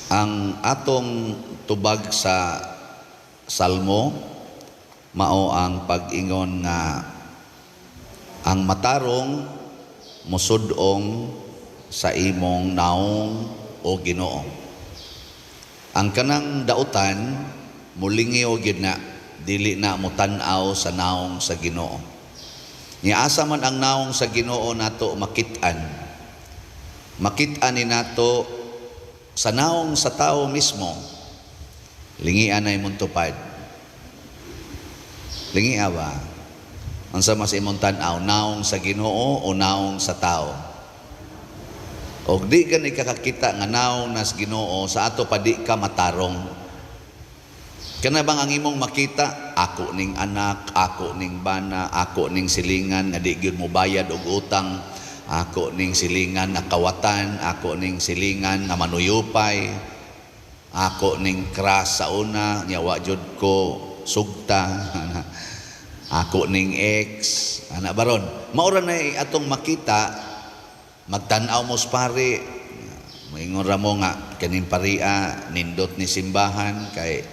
Ang atong tubag sa Salmo mao ang pag-ingon nga ang matarong musud-ong sa imong naong o Ginoo. Ang kanang dautan mulingi o gid na dili na mutan-aw sa naong sa Ginoo. Niasa man ang naong sa Ginoo nato makit-an. Makit-an ni nato sa naong sa tao mismo. Lingian na imong tupad. Lingi ba? Ang sa mas imong tan-aw, naong sa Ginoo o naong sa tao. O di ka ni kakakita nga naong nas Ginoo, sa ato pa di ka matarong. Kana bang ang imong makita, ako ning anak, ako ning bana, ako ning silingan nga di gyud mo bayad og utang, ako ning silingan na kawatan, ako ning silingan na manuyupay, ako ning kras sa una, nyawa jud ko sugta, ako ning ex, ana baron. Maura na atong makita, magtan-aw mo pare, maingon ra mo nga kaning paria nindot ni simbahan kay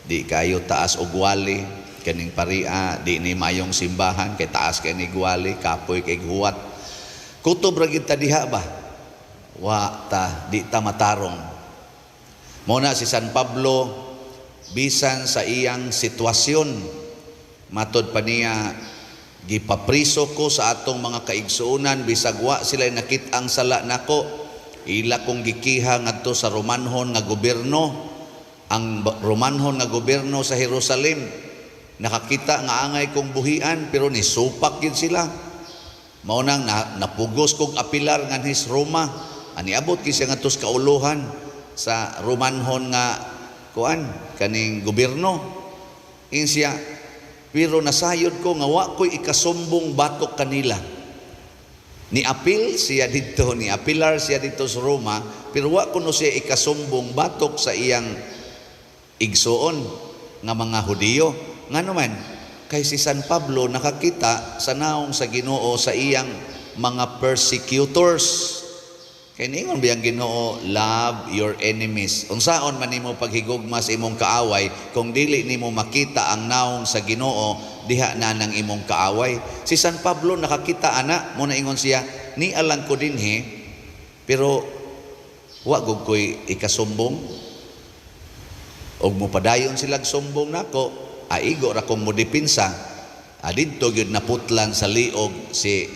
di kayo taas og wali, kaning paria di ni mayong simbahan kay taas kay ni gwali, kapoy kay huwat. Kutob ra kita diha ba? Wa ta di ta matarong. Muna si San Pablo bisan sa iyang sitwasyon matod pa niya gipapriso ko sa atong mga kaigsuonan bisag wa sila nakit-ang sala nako, ila kong gikiha ngadto sa Romanhon nga gobyerno. Ang Romanhon nga gobyerno sa Jerusalem nakakita nga angay kong buhian pero nisupak gid sila. Maunang napugos kog apilar nga his Roma, ani abot kisa nga tos kauluhan sa Romanhon nga kuan kaning gobyerno. Insya pero nasayod ko nga wa ko'y ikasumbong batok kanila. Ni apil siya dito, ni apilar siya dito sa Roma, pero wa kuno siya ikasumbong batok sa iyang igsuon nga mga Hudiyo. Nga naman, kay si San Pablo nakakita sa naong sa Ginoo sa iyang mga persecutors. Kay ningon biyang Ginoo, love your enemies. Unsaon man nimo paghigugma sa imong kaaway kung dili nimo makita ang naong sa Ginoo diha na nang imong kaaway. Si San Pablo nakakita ana mo na ingon siya, ni alang ko dinhi pero wa gud koy ikasumbong. Og mo padayon silag sumbong nako, aigo ra kong modipinsa. Dito gyud naputlan sa liog si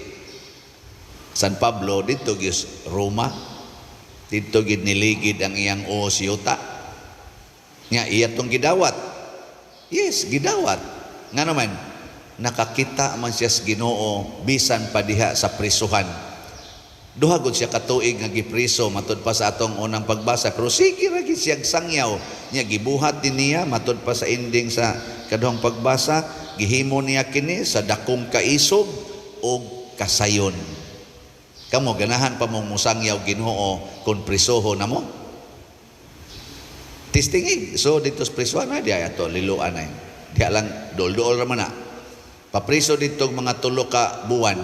San Pablo, dito gyud Roma, dito gyud niligid ang iyang usyuta nga iya tong gidawat. Yes, gidawat. Nga naman nakakita man siya sa Ginoo bisan pa diha sa prisuhan. Duha gud siya katuig nga gipriso matud pa sa atong unang pagbasa, pero sige ra gid siya sangyaw nya gibuhat din niya matud pa sa ending sa kaduhang pagbasa, gihimo niya kini sa dakong kaisog o kasayon. Kamo ganahan pa mong musangyaw Ginoo kung prisoho na mo? Tistingig. So dito sa prisuhan na diya ato liluan na. Diya lang dol-dol ra man na. Papriso dito mga 3 ka buwan.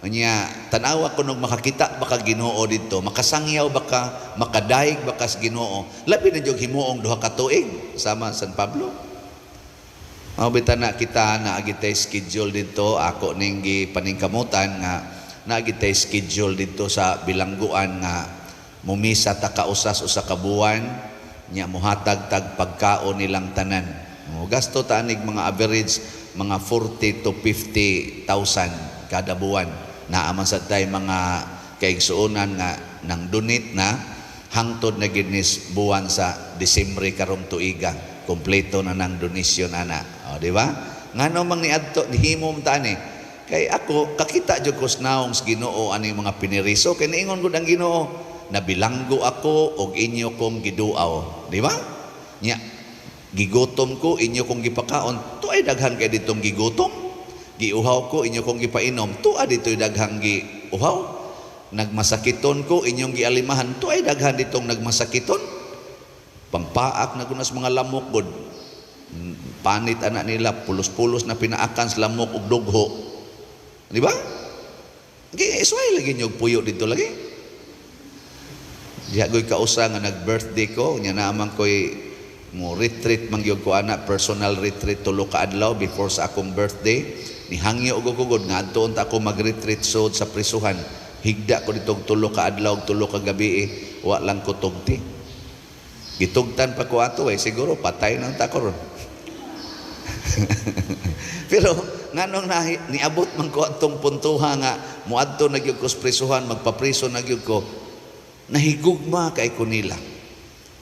Nya tanawa kuno makakita baka Ginoo dito, makasangyaw baka, makadaig baka sa Ginoo. Labi na jud himuong 2 ka tuig sama San Pablo. Mabitan na kita na agitay schedule dito, ako ning gipaningkamutan nga naagitay schedule dito sa bilangguan nga mumisa ta kausas usa ka buwan nya muhatag tag pagkaon nilang tanan. Gasto ta anig mga average mga 40 to 50,000 kada buwan. Naaman sa tay mga kaigsuonan nga nang donate na hangtod na ginis buwan sa Disyembre karong tuiga. Kompleto na ng donasyon ana. O, di ba? Ngano mang niadto himom ta ni. Kay ako kakita jud ko naong sa Ginoo ani mga piniriso kay niingon gud ang Ginoo, nabilanggo ako og inyo kong giduaw. Di ba? Nya gigutom ko inyo kong gipakaon. Tuay daghan kay ditong gigutom. Giuhaw ko inyo kong gipainom. Tuay ditoy daghang giuhaw. Nagmasakiton ko inyong gialimahan. Tuay daghan ditong nagmasakiton. Pampaak na kunas mga lamok gud. Panit anak nila pulos-pulos na pinaakan sa lamok ug dugho. Di ba? Isway lagi niyo puyo dito lagi. Diha ko'y kausa nga nag-birthday ko, nya naman ko'y mo retreat mangyod ko ana, personal retreat tulo ka adlaw before sa akong birthday. Nihangyo og gugod nga adtoon ta ako mag-retreat sud sa prisuhan. Higda ko ditong tulo ka adlaw, tulo ka gabi wa lang ko tugti. Gitugtan pa ko ato siguro patay nang takor. Pero nganong niabot man ko atong puntuha nga muadto na gyud ko sa prisuhan, magpapriso na gyud ko. Nahigugma kay ko nila.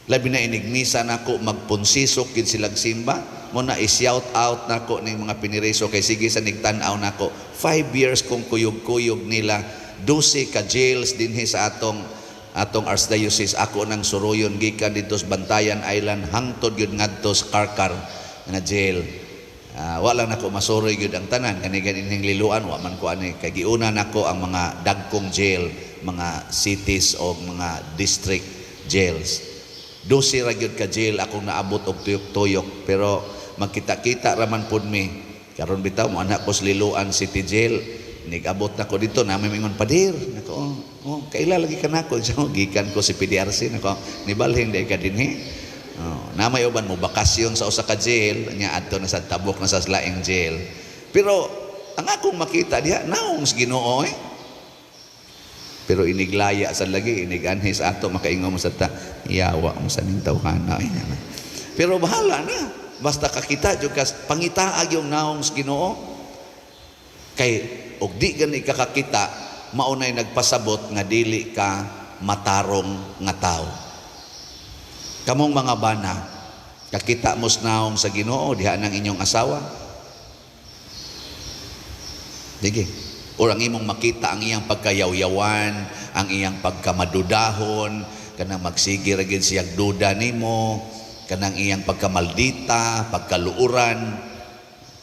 Labi na inigmisa nako magpunsisok gid silang simba, mo na i-shout out nako ning mga pinireso kay sige sa nigtan-aw nako. 5 years kong kuyog-kuyog nila, 12 ka jails dinhi sa atong archdiocese. Ako nang suruyon gikan dito sa Bantayan Island hangtod gyud ngadto sa Karkar nga jail. Wala nako masuroy gyud ang tanan kani ganing liluan wa man ko ani kay giuna nako ang mga dagkong jail, mga cities o mga district jails. 12 ra gyud ka jail akong naabot og tuyok-tuyok, pero magkita-kita raman pud mi karon bitaw mo anak ko sa liluan city jail. Nigabot nako dito na may mingon padir nako kaila lagi ka nako so gikan ko si PDRC nako nibalhin day ka dinhi. Na may uban mo bakasyon sa usa ka jail nya adto na sa tabok na sa laing jail. Pero ang akong makita diha naong sa Ginoo pero iniglaya sa lagi iniganhis ato makaingon mo sa ta yawa mo sa ning tawhana. Pero bahala na basta kakita jud kas pangitaag yung naong sa Ginoo kay og di gani kakakita maunay nagpasabot nga dili ka matarong nga tawo. Kamong mga bana, kakita mo naong sa Ginoo diha nang inyong asawa. Dige, orang imong makita ang iyang pagkayaw-yawan, ang iyang pagkamadudahon, kanang magsige ra gid siyag duda nimo, kanang iyang pagkamaldita, pagkaluuran,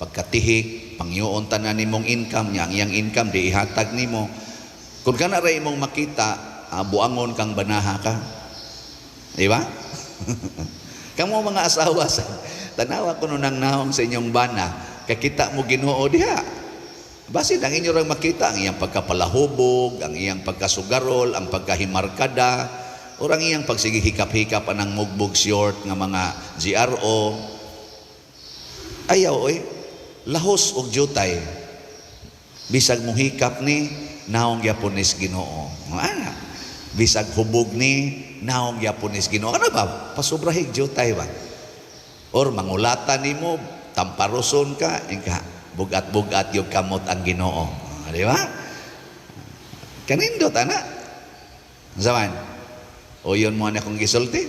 pagkatihik, pangyoon tanan nimong income niya, ang iyang income di ihatag nimo. Kung kana ra imong makita, buangon kang banaha ka. Di ba? Kamu mga asawa sa tanawa ko nang naong sa inyong bana kakita mo Ginoo diha basin ang inyo rang makita ang iyang pagkapalahubog, ang iyang pagkasugarol, ang pagkahimarkada o ang iyang pagsige hikap-hikap anang mugbog short nga mga GRO ayaw lahos og jutay bisag mo hikap ni naong gyapon is Ginoo ana bisag hubog ni naong Japonis Ginoo. Ano ba? Pasubrahig jutay ba? Or mangulatan nimo, tamparoson ka, ingka bugat-bugat yung kamot ang Ginoo. Di ba? Kanindot ana. Zaman. O yun mo na kong gisulti.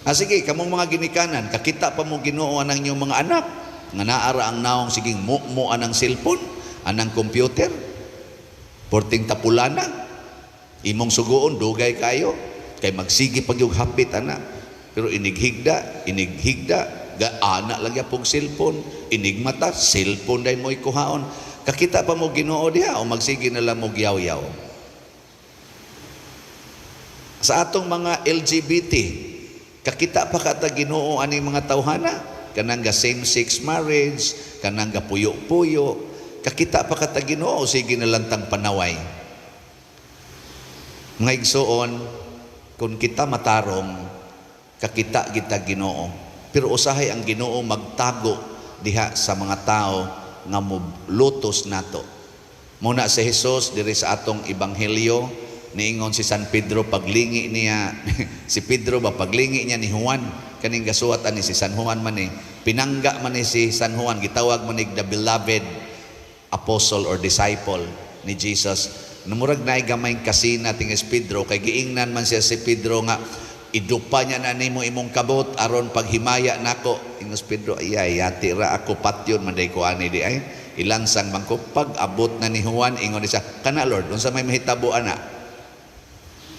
Sige, kamong mga ginikanan, kakita pa mo Ginoo anang inyong mga anak. Nga naara ang naong siging mo anang cellphone, anang computer, porting tapulana, imong sugoon, dugay kayo. Kay magsigi pag yung hapit ana pero inighigda gaana lang yapong cellphone inigmata cellphone day mo ikuhaon kakita pa mo Ginoo diha o magsigi na lang mo yaw-yaw sa atong mga LGBT kakita pa kata Ginoo aning mga tawhana kanang ga same-sex marriage kanang ga puyo-puyo kakita pa kata Ginoo sige na lang tang panaway mga igsoon kung kita matarong kakita kita Ginoo pero usahay ang Ginoo magtago diha sa mga tao nga lutos nato muna si Jesus diri sa atong ebanghelyo niingon si San Pedro paglingi niya si Pedro ba paglingi niya ni Juan kaning gasuwat ani si San Juan man pinangga man ni si San Juan gitawag man the beloved apostle or disciple ni Jesus. Namurag na gamay kasina tingis Pedro kay giingnan man siya si Pedro nga idupa niya na nimo imong kabot aron paghimaya nako ingos Pedro ay yati ra ako patyon manday ko ani di ay ilansang bangko pag abot na ni Juan ingon siya kana Lord unsa may mahitabo ana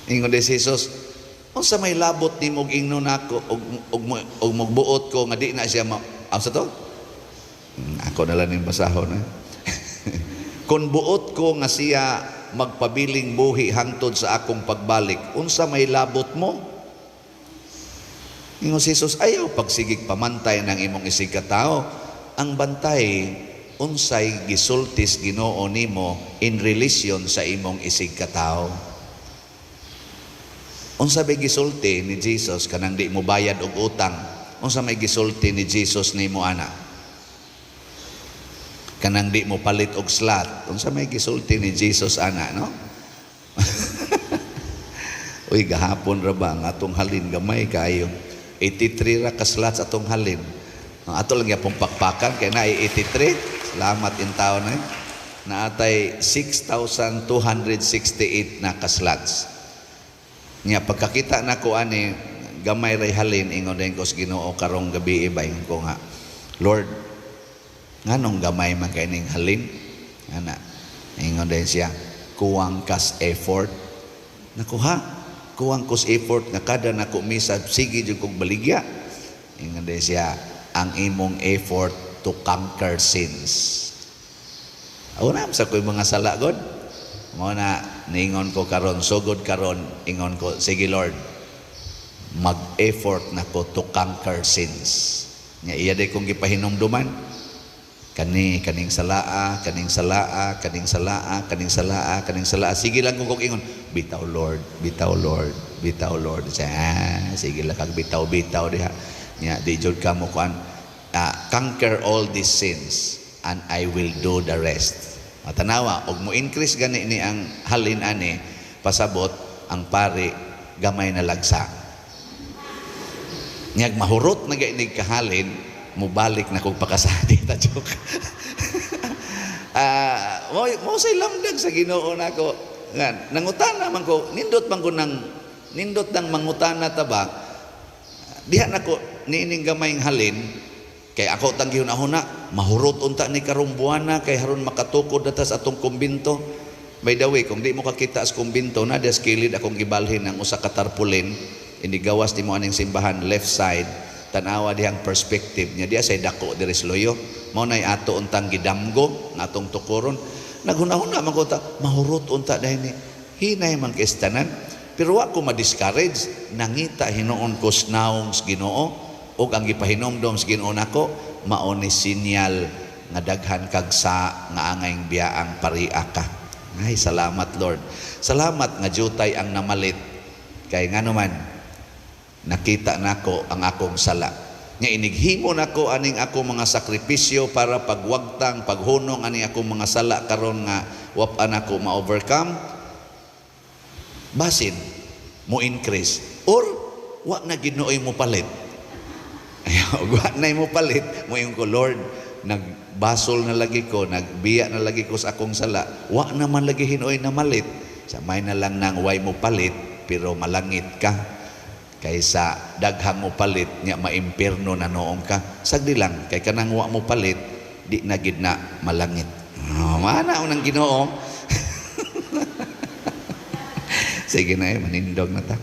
ingon di Jesus unsa may labot nimo ingno nako og magbuot ko nga di na siya sa to ako na lang ning basahon kun buot ko nga siya magpabiling buhi hangtod sa akong pagbalik unsa may labot mo ingon si Jesus ayaw pagsigig pamantay ng imong isig katao ang bantay unsay gisultis Ginoo nimo in relation sa imong isig katao Unsa may gisulti ni Jesus kanang di mo bayad og utang? Unsa may gisulti ni Jesus nimo ana? Kanang di mo palit og slot. Unsa may gisulti ni Jesus ana, no? Uy, gahapon ra ba ang atong halin gamay kayo. 83 ra ka slots atong halin. Ang ato lang yapong pakpakan kay na 83. Salamat in taon na. Naatay 6,268 na ka slots. Nya pagkakita nako ani gamay ray halin ingon din ko sa Ginoo karong gabi iba ingon ko nga, Lord, nganong gamay man kay ning halin? Ana, ingon din siya, kuwang kas effort. Nakuha, kuwang kus effort nga kada nako misa sige jud kog baligya. Ingon din siya, ang imong effort to conquer sins. Una sa ko'y mga sala god. Mo na niingon ko karon, sugod karon ingon ko, sige Lord, mag-effort na ko to conquer sins. Nya iya day kong gipahinumduman. Kaning salaa, kaning salaa, kaning salaa, kaning salaa, kaning salaa. Sige lang kong ingon, bitaw Lord, bitaw Lord, bitaw Lord. Sige lang kag bitaw-bitaw diha. Nya di jud ka mo kuan, conquer all these sins and I will do the rest. Tanawa, og mo increase gani ni ang halin ani, pasabot ang pari gamay na lagsa. Ngag mahurot na gainig kahalin, mubalik na kog pakasadi ta joke. Mo say lamdag sa Ginoo nako. Ngan nangutana man ko, nindot nang mangutana ta ba? Diha nako niining gamayng halin. Kay ako tang gihuna-huna, mahurot unta ni karong buwana kay haron makatukod atas atong kumbinto. By the way, kung di mo kakita sa kumbinto na des kilid akong gibalhin ang usa ka tarpaulin, inigawas di mo aning simbahan left side, tanawa dihang perspective niya diya say dako diri sa loyo. Mao nay ato untang gidamgo nga atong tukuron. Naghuna-huna man ko ta, mahurot unta dahil ni hinay man kay tanan. Pero wa ko ma-discourage, nangita hinuon ko snaong sa Ginoo. O ang gipahinomdom sa Ginoo nako mao ni sinyal nga daghan kag sa nga angayng biyaang paria ka. Ay salamat Lord. Salamat nga jutay ang namalit kay ngano man nakita nako ang akong sala. Nya inighimo nako aning akong mga sakripisyo para pagwagtang paghunong aning akong mga sala karon nga wa-an ako ma-overcome. Basin mo increase or wa na Ginooy mo palit. Wa na mo palit mo yung ko, Lord, nagbasol na lagi ko, nagbiya na lagi ko sa akong sala, wa naman lagi hinoy na malit. Samay na lang nang way mo palit pero malangit ka kaysa daghang mo palit nya maimpierno na noong ka. Sagdi lang kay kanang wa mo palit di na gid na malangit. Mana unang Ginoo. Sige na manindog na ta.